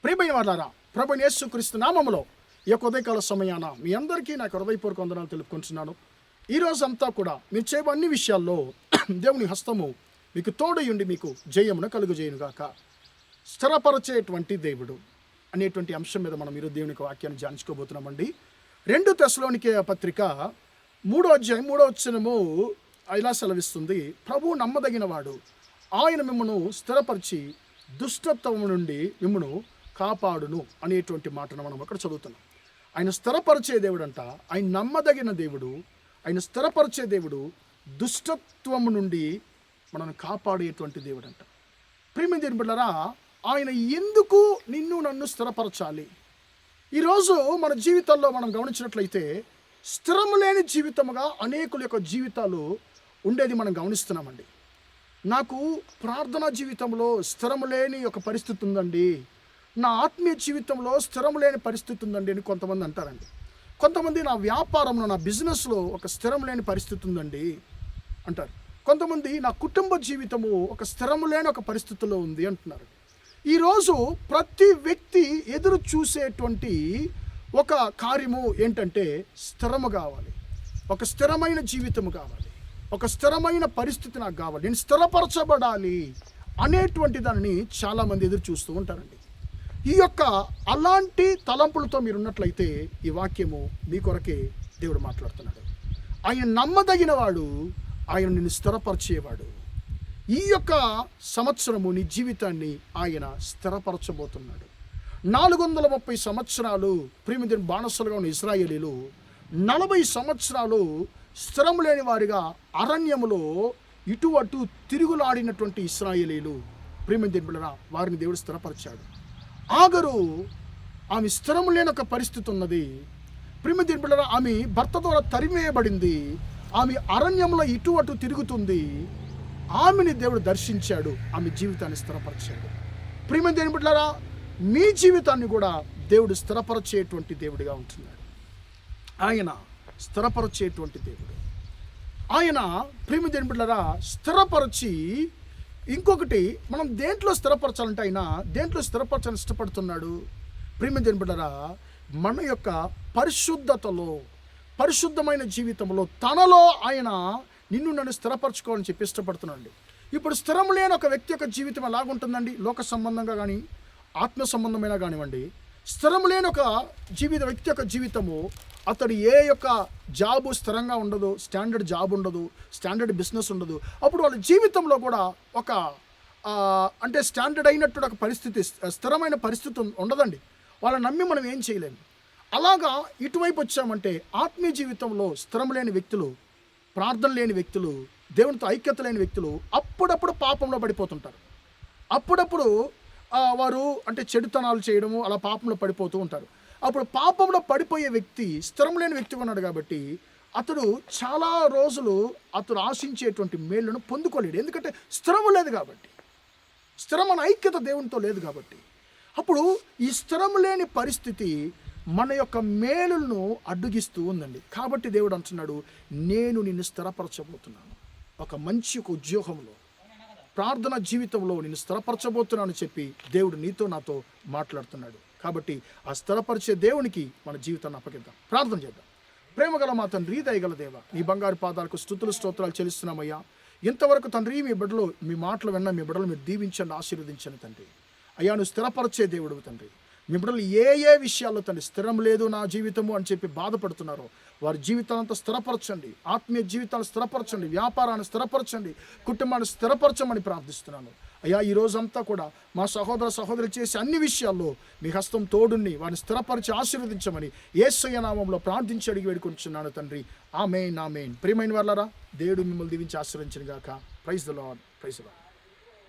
ప్రియమైన వాళ్ళారా, ప్రభువైన యేసుక్రీస్తు నామములో ఈ యొక్క ఉదయకాల సమయాన మీ అందరికీ నాకు హృదయపూర్వక వందనాలు తెలుపుకుంటున్నాను. ఈరోజు అంతా కూడా మీరు చేయబో అన్ని విషయాల్లో దేవుని హస్తము మీకు తోడయుండి మీకు జయమును కలుగజేయునుగాక. స్థిరపరచేటువంటి దేవుడు అనేటువంటి అంశం మీద మనం ఈరోజు దేవునికి వాక్యాన్ని ధ్యానించుకోబోతున్నామండి. 2 తెస్సలోనికే పత్రిక 3వ అధ్యాయం 3వ వచనము ఇలా సెలవిస్తుంది, ప్రభువు నమ్మదగిన వాడు, ఆయన మిమ్మను స్థిరపరిచి దుష్టత్వము నుండి మిమ్మను కాపాడును అనేటువంటి మాటను మనం అక్కడ చదువుతున్నాం. ఆయన స్థిరపరిచే దేవుడు అంట, ఆయన నమ్మదగిన దేవుడు, ఆయన స్థిరపరిచే దేవుడు, దుష్టత్వము నుండి మనల్ని కాపాడేటువంటి దేవుడు అంట. ప్రియమైన దేవుని బిడ్డలారా, ఆయన ఎందుకు నిన్ను నన్ను స్థిరపరచాలి? ఈరోజు మన జీవితాల్లో మనం గమనించినట్లయితే స్థిరము లేని జీవితముగా అనేకుల యొక్క జీవితాలు ఉండేది మనం గమనిస్తున్నామండి. నాకు ప్రార్థనా జీవితంలో స్థిరము లేని ఒక పరిస్థితి ఉందండి, నా ఆత్మీయ జీవితంలో స్థిరము లేని పరిస్థితి ఉందండి అని కొంతమంది అంటారండి. కొంతమంది నా వ్యాపారంలో, నా బిజినెస్లో ఒక స్థిరం లేని పరిస్థితి ఉందండి అంటారు. కొంతమంది నా కుటుంబ జీవితము ఒక స్థిరము లేని ఒక పరిస్థితిలో ఉంది అంటున్నారు. ఈరోజు ప్రతి వ్యక్తి ఎదురు చూసేటువంటి ఒక కార్యము ఏంటంటే స్థిరము కావాలి, ఒక స్థిరమైన జీవితము కావాలి, ఒక స్థిరమైన పరిస్థితి నాకు కావాలి, నేను స్థిరపరచబడాలి అనేటువంటి దానిని చాలామంది ఎదురు చూస్తూ ఉంటారండి. ఈ యొక్క అలాంటి తలంపులతో మీరు ఉన్నట్లయితే ఈ వాక్యము మీ కొరకే దేవుడు మాట్లాడుతున్నాడు. ఆయన నమ్మదగిన వాడు, ఆయన నిన్ను స్థిరపరిచేవాడు. ఈ యొక్క సంవత్సరము నీ జీవితాన్ని ఆయన స్థిరపరచబోతున్నాడు. 430 సంవత్సరాలు ప్రియమైన బానిసలుగా ఉన్న ఇశ్రాయేలీలు 40 సంవత్సరాలు స్థిరం లేని వారిగా అరణ్యములో ఇటు అటు తిరుగులాడినటువంటి ఇశ్రాయేలీలు ప్రియమైన బిడ్డలారా, వారిని దేవుడు స్థిరపరిచాడు. ఆగరు, ఆమె స్థిరం లేని ఒక పరిస్థితి ఉన్నది. ప్రియమైన బిడ్డలారా, ఆమె భర్త ద్వారా తరిమేయబడింది, ఆమె అరణ్యంలో ఇటు అటు తిరుగుతుంది. ఆమెని దేవుడు దర్శించాడు, ఆమె జీవితాన్ని స్థిరపరిచాడు. ప్రియమైన బిడ్డలారా, మీ జీవితాన్ని కూడా దేవుడు స్థిరపరచేటువంటి దేవుడిగా ఉంటున్నాడు. ఆయన స్థిరపరచేటువంటి దేవుడు. ఆయన ప్రియమైన బిడ్డలారా స్థిరపరచి, ఇంకొకటి మనం దేంట్లో స్థిరపరచాలంటే ఆయన దేంట్లో స్థిరపరచాలని ఇష్టపడుతున్నాడు? ప్రియమైన బిడ్డలారా, మన యొక్క పరిశుద్ధతలో, పరిశుద్ధమైన జీవితంలో తనలో ఆయన నిన్ను నన్ను స్థిరపరచుకోవాలని చెప్పి ఇష్టపడుతున్నాడు. ఇప్పుడు స్థిరం లేని ఒక వ్యక్తి యొక్క జీవితం ఎలాగుంటుందండి? లోక సంబంధంగా కానీ ఆత్మ సంబంధమైన కానివ్వండి, స్థిరం లేని ఒక వ్యక్తి యొక్క జీవితము, అతడు ఏ యొక్క జాబు స్థిరంగా ఉండదు, స్టాండర్డ్ జాబ్ ఉండదు, స్టాండర్డ్ బిజినెస్ ఉండదు. అప్పుడు వాళ్ళ జీవితంలో కూడా ఒక అంటే స్టాండర్డ్ అయినట్టు ఒక పరిస్థితి, స్థిరమైన పరిస్థితి ఉండదండి. వాళ్ళని నమ్మి మనం ఏం చేయలేము. అలాగా ఇటువైపు వచ్చామంటే ఆత్మీయ జీవితంలో స్థిరం లేని వ్యక్తులు, ప్రార్థన లేని వ్యక్తులు, దేవునితో ఐక్యత లేని వ్యక్తులు అప్పుడప్పుడు పాపంలో పడిపోతుంటారు. అప్పుడప్పుడు వారు అంటే చెడుతనాలు చేయడము, అలా పాపంలో పడిపోతూ ఉంటారు. అప్పుడు పాపంలో పడిపోయే వ్యక్తి స్థిరం లేని వ్యక్తిగా ఉన్నాడు కాబట్టి అతడు చాలా రోజులు అతడు ఆశించేటువంటి మేలును పొందుకోలేడు. ఎందుకంటే స్థిరము లేదు కాబట్టి, స్థిరమైన ఐక్యత దేవునితో లేదు కాబట్టి. అప్పుడు ఈ స్థిరం లేని పరిస్థితి మన యొక్క మేలులను అడ్డుగిస్తూ ఉందండి. కాబట్టి దేవుడు అంటున్నాడు, నేను నిన్ను స్థిరపరచబోతున్నాను, ఒక మంచి ఉద్యోగంలో, ప్రార్థన జీవితంలో నిన్ను స్థిరపరచబోతున్నాను చెప్పి దేవుడు నీతో నాతో మాట్లాడుతున్నాడు. కాబట్టి ఆ స్థిరపరిచే దేవునికి మన జీవితాన్ని అప్పగిద్దాం. ప్రార్థన చేద్దాం. ప్రేమగల మా తండ్రి, దయగల దేవ, నీ బంగారు పాదాలకు స్తుతులు స్తోత్రాలు చెల్లిస్తున్నామయ్యా. ఇంతవరకు తండ్రి మీ బిడ్డలు, మీ మాటలు విన్న మీ బిడ్డలు మీరు దీవించండి, ఆశీర్వదించండి తండ్రి. అయ్యా, నువ్వు స్థిరపరిచే దేవుడు తండ్రి. మీ బిడ్డలు ఏ విషయాల్లో తండ్రి స్థిరం లేదు నా జీవితము అని చెప్పి బాధపడుతున్నారో వారి జీవితాలంతా స్థిరపరచండి, ఆత్మీయ జీవితాన్ని స్థిరపరచండి, వ్యాపారాన్ని స్థిరపరచండి, కుటుంబాన్ని స్థిరపరచమని ప్రార్థిస్తున్నాను. అయ్యా, ఈ రోజంతా కూడా మా సహోదర సహోదరులు చేసే అన్ని విషయాల్లో మీ హస్తం తోడుని వారిని స్థిరపరిచి ఆశీర్వదించమని యేసయ్య నామములో ప్రార్థించి అడిగి వేడుకొంటున్నాను తండ్రి. ఆమేన్, ఆమేన్. ప్రియమైన వాళ్ళారా, దేవుడు మిమ్మల్ని దీవించి ఆశీర్వదించును గాక. Praise the Lord, praise the lord.